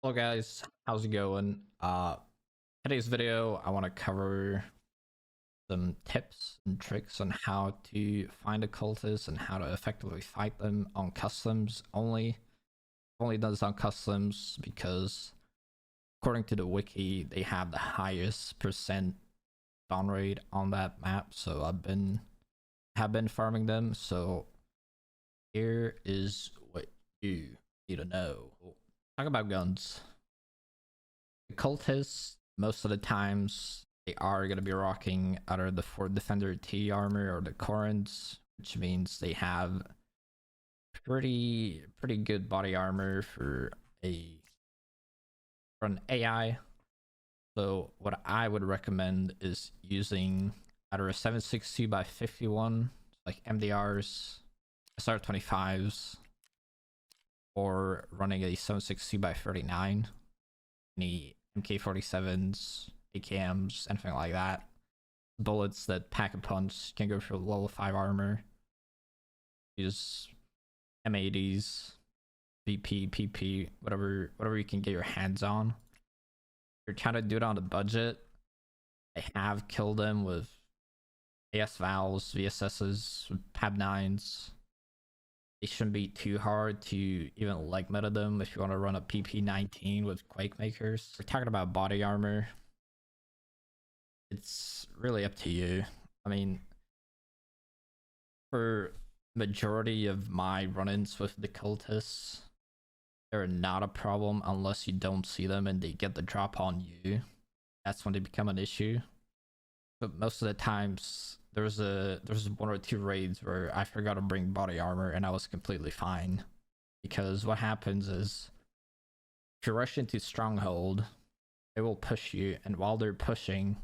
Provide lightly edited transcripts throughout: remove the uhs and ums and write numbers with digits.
Hello guys, how's it going? Today's video I want to cover some tips and tricks on how to find a cultist and how to effectively fight them on customs only. Only does on customs because according to the wiki they have the highest percent spawn rate on that map, so have been farming them. So here is what you need to know. Talk about guns. The cultists, most of the times, they are going to be rocking either the Fort Defender T armor or the Corins, which means they have pretty good body armor for an AI. So what I would recommend is using either a 762 by 51, like MDRs, SR25s, or running a 762 by 39, any MK47s, AKMs, anything like that. Bullets that pack a punch, can go for level 5 armor. Use M80s, BP, PP, whatever you can get your hands on. If you're trying to do it on a budget, I have killed them with AS Vals, VSSs, PAB 9s. It shouldn't be too hard to even leg meta them if you want to run a PP19 with Quake Makers. We're talking about body armor. It's really up to you. I mean, for majority of my run-ins with the cultists, they're not a problem unless you don't see them and they get the drop on you. That's when they become an issue. But most of the times, there was one or two raids where I forgot to bring body armor and I was completely fine. Because what happens is, if you rush into Stronghold, they will push you, and while they're pushing,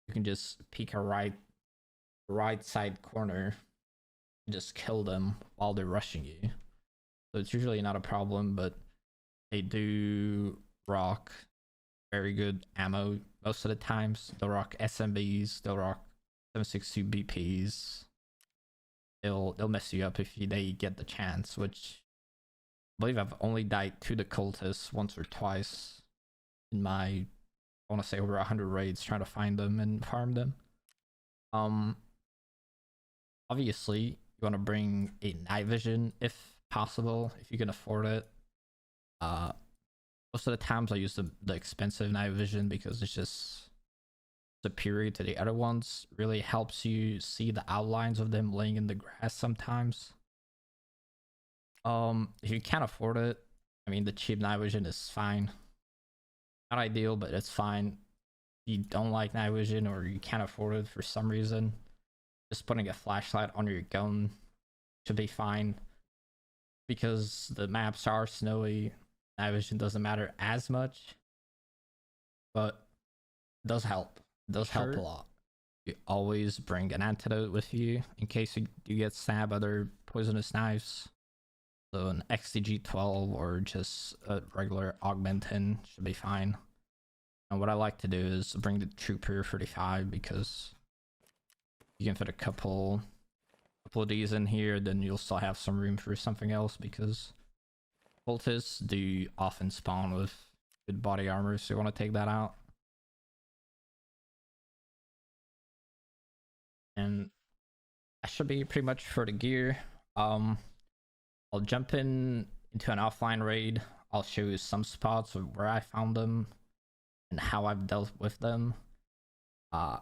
you can just peek a right side corner and just kill them while they're rushing you. So it's usually not a problem, but they do rock very good ammo most of the times. They'll rock SMBs, they'll rock 762 BPs. They'll mess you up if they get the chance, which I believe I've only died to the cultists once or twice in my, I want to say, over 100 raids trying to find them and farm them. Obviously you want to bring a night vision if possible, if you can afford it. Most of the times I use the expensive night vision because it's just superior to the other ones. Really helps you see the outlines of them laying in the grass sometimes. If you can't afford it, I mean, the cheap night vision is fine. Not ideal, but it's fine. If you don't like night vision or you can't afford it for some reason, just putting a flashlight on your gun should be fine. Because the maps are snowy, night vision doesn't matter as much, but it does help. It does help a lot. You always bring an antidote with you in case you do get stabbed by other poisonous knives. So an XTG-12 or just a regular augmentin should be fine. And what I like to do is bring the Trooper 35 because you can fit a couple of these in here, then you'll still have some room for something else, because cultists do often spawn with good body armor, so you want to take that out. And that should be pretty much for the gear. I'll jump into an offline raid. I'll show you some spots of where I found them and how I've dealt with them. I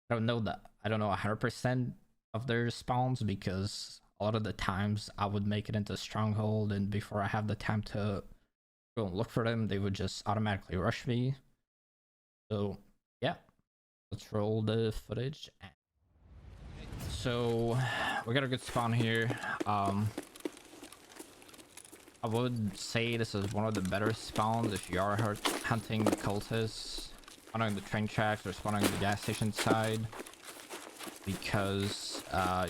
don't know 100% of their spawns, because a lot of the times I would make it into Stronghold, and before I have the time to go and look for them, they would just automatically rush me. So yeah, let's roll the footage. So we got a good spawn here. I would say this is one of the better spawns if you are hunting the cultists, spawning the train tracks or spawning the gas station side, because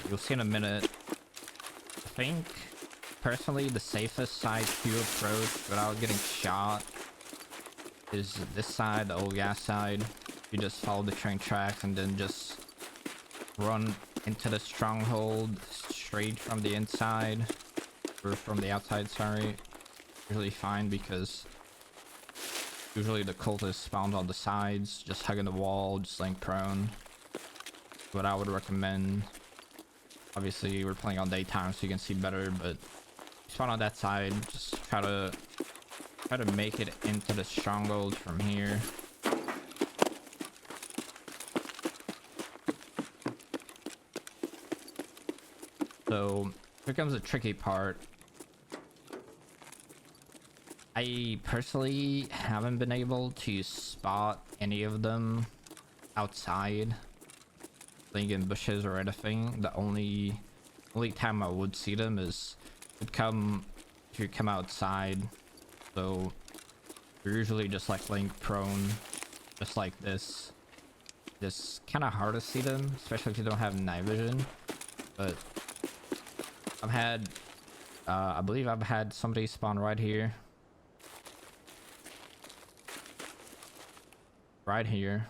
you'll see in a minute. I think personally the safest side to approach without getting shot is this side, the old gas side. You just follow the train tracks and then just run into the stronghold straight from the inside, or from the outside, sorry. Really fine, because Usually the cultists spawn on the sides, just hugging the wall, just laying prone. What I would recommend. Obviously we're playing on daytime so you can see better, but spawn on that side, just try to make it into the stronghold from here. So here comes the tricky part. I personally haven't been able to spot any of them outside, like in bushes or anything. The only time I would see them is would come if you come outside. So you're usually just like laying prone, just like this. It's kind of hard to see them, especially if you don't have night vision. But I've had, I believe I've had somebody spawn right here. Right here.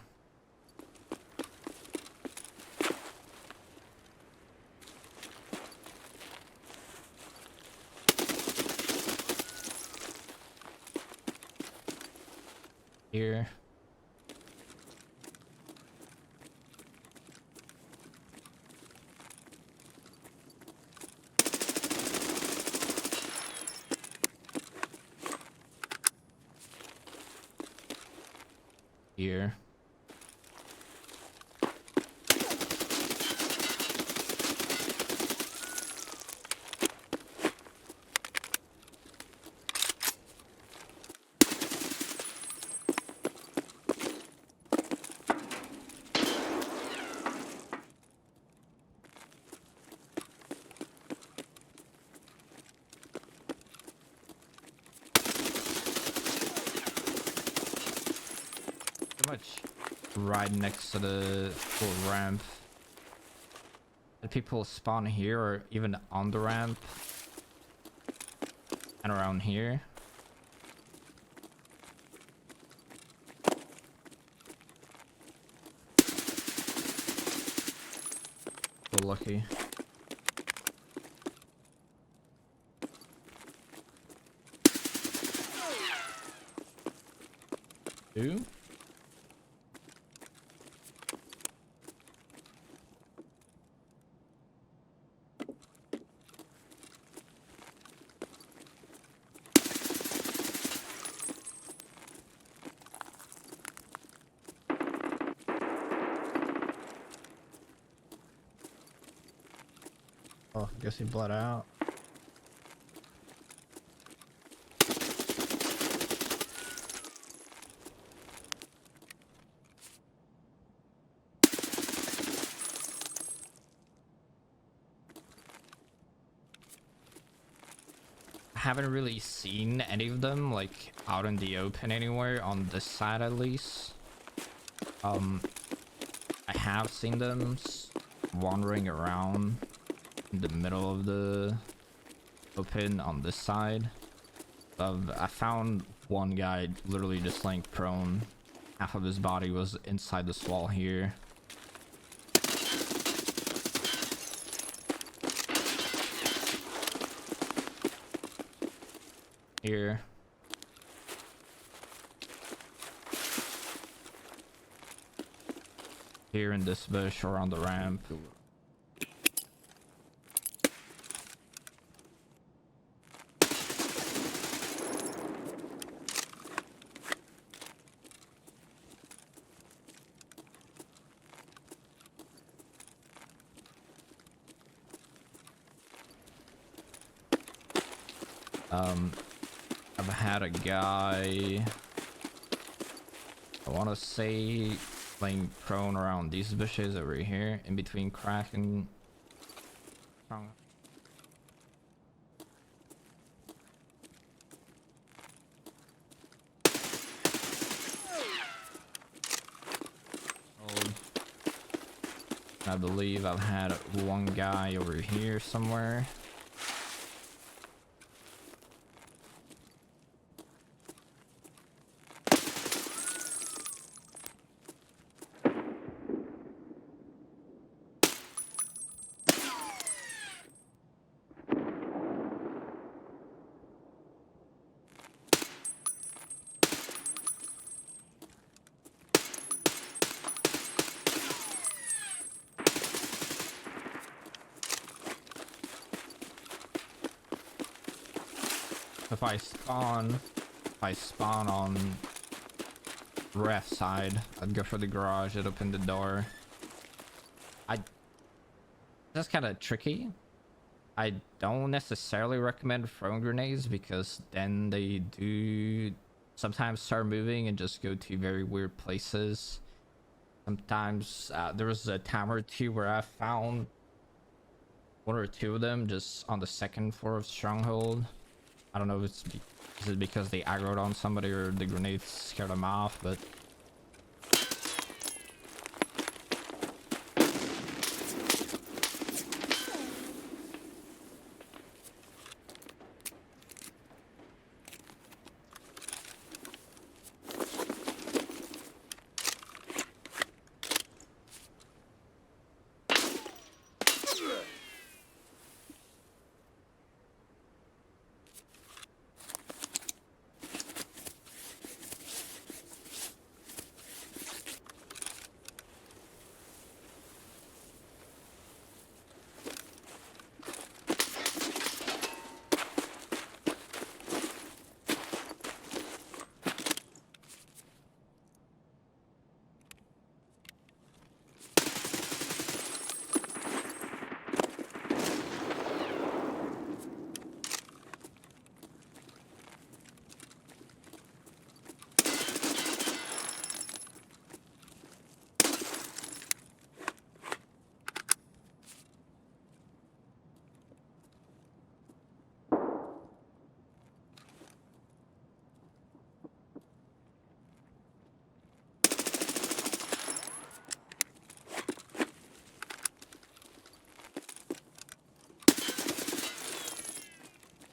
Here. Here. Much right next to the full ramp. The people spawn here or even on the ramp and around here. So lucky. Two. Oh, I guess he bled out. I haven't really seen any of them like out in the open anywhere on this side at least. I have seen them wandering around in the middle of the open on this side. I found one guy literally just laying prone. Half of his body was inside this wall here. Here. Here in this bush or on the ramp. I've had a guy, I want to say, laying prone around these bushes over here, in between crack and strong. I believe I've had one guy over here somewhere. If I spawn on ref side, I'd go for the garage. I'd open the door. That's kind of tricky. I don't necessarily recommend throwing grenades because then they do sometimes start moving and just go to very weird places. Sometimes there was a time or two where I found one or two of them just on the second floor of Stronghold. I don't know if it's is it because they aggroed on somebody or the grenades scared them off, but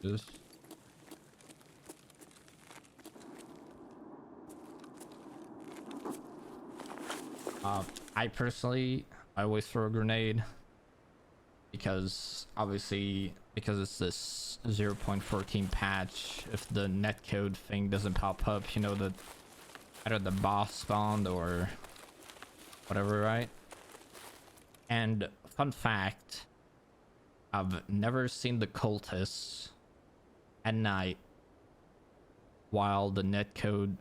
just I personally always throw a grenade because obviously because it's this 0.14 patch. If the netcode thing doesn't pop up, you know that either the boss spawned or whatever, right? And fun fact, I've never seen the cultists at night while the netcode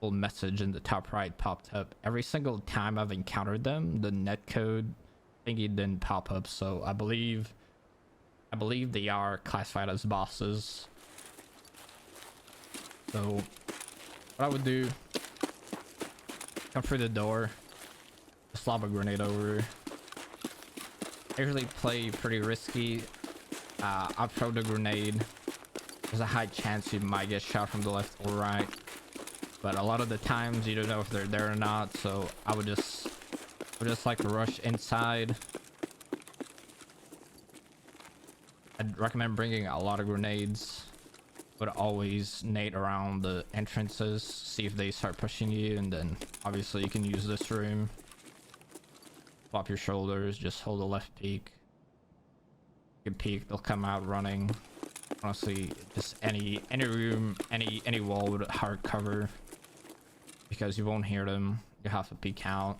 little message in the top right popped up. Every single time I've encountered them, the netcode thingy didn't pop up, so I believe they are classified as bosses. So what I would do, come through the door, just lob a grenade over. I usually play pretty risky. I'll throw the grenade. There's a high chance you might get shot from the left or right, but a lot of the times you don't know if they're there or not, so I would just like to rush inside. I'd recommend bringing a lot of grenades, but always nade around the entrances, see if they start pushing you, and then obviously you can use this room. Flop your shoulders, just hold the left peek. You can peek, they'll come out running. Honestly, just any room, any wall with hard cover, because you won't hear them. You have to peek out.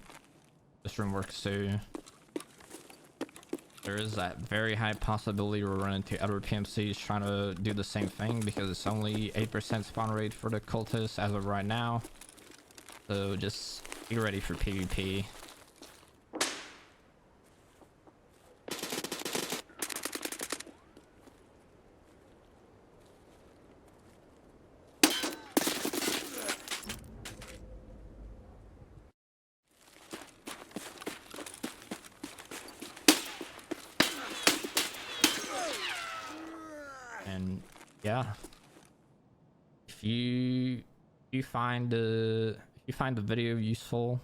This room works too. There is that very high possibility we'll run into other PMCs trying to do the same thing, because it's only 8% spawn rate for the cultists as of right now. So just be ready for PvP. And yeah, if you find the video useful,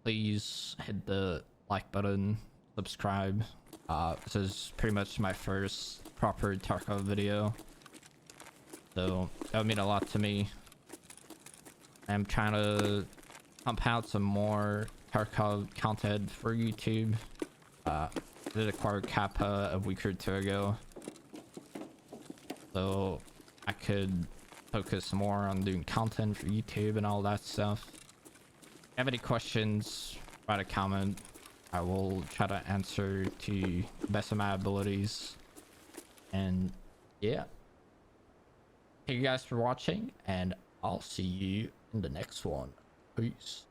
please hit the like button, subscribe. This is pretty much my first proper Tarkov video, so that would mean a lot to me. I'm trying to pump out some more Tarkov content for YouTube. I did acquire Kappa a week or two ago, so I could focus more on doing content for YouTube and all that stuff. If you have any questions, write a comment. I will try to answer to the best of my abilities. And yeah, thank you guys for watching, and I'll see you in the next one. Peace.